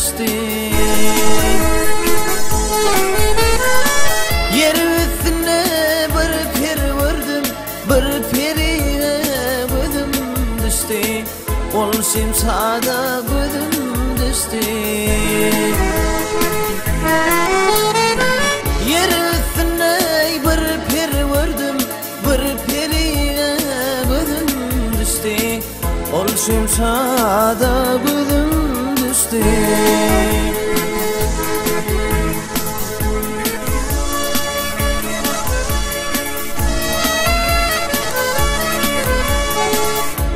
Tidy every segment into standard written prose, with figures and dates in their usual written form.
düştü. Yer üstüne bir peri gördüm, bir periye gözüm düştü. Ol simsada gözüm düştü. Yer üstüne bir peri gördüm, bir periye gözüm düştü. Ol simsada gözüm düştü.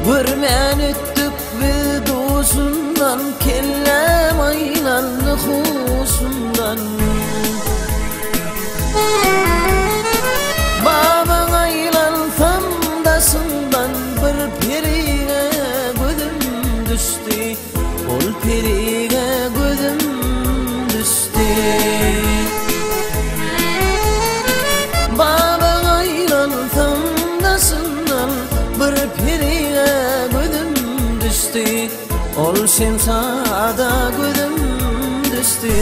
Görmen öttük bir dosundan, kellem aylandı husundan. Baban aylansam dasından, bir periye gözüm düştü. Ol periye gözüm düştü. Baban aylansam dasından, bir periye gözüm düştü. Ol simsada gözüm düştü.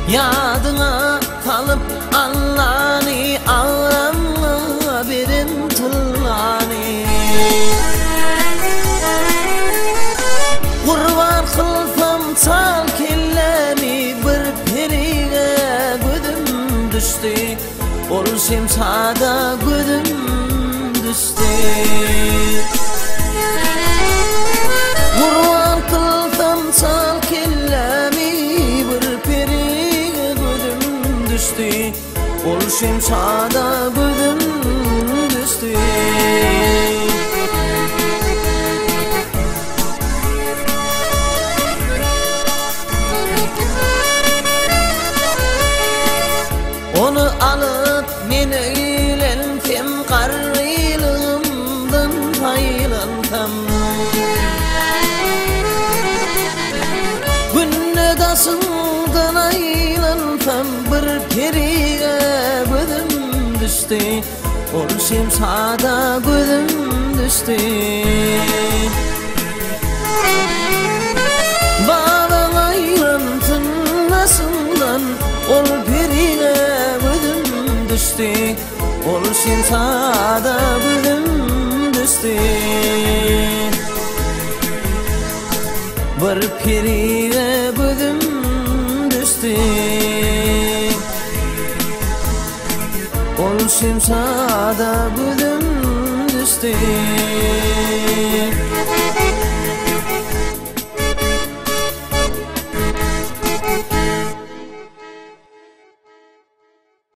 Yadına kalıp Allah'ını ağlamla birin tılani. Kurban kılsam çal kellemi, bir periye gözüm düştü. Ol simsada gözüm düştü. Kurban kılsam çal kellemi, bir periye gözüm düştü. Ol simsada gözüm düştü. Onu alıp men eğlensem, qarrılığımdan paylansam. Günne gasından aylansam, bir periye gözüm düştü. Ol simsada gözüm düştü. Baban aylansın nasıldan, ol periye gözüm düştü. Ol simsada gözüm düştü. Bir periye gözüm düştü. Ol simsada gözüm düştü.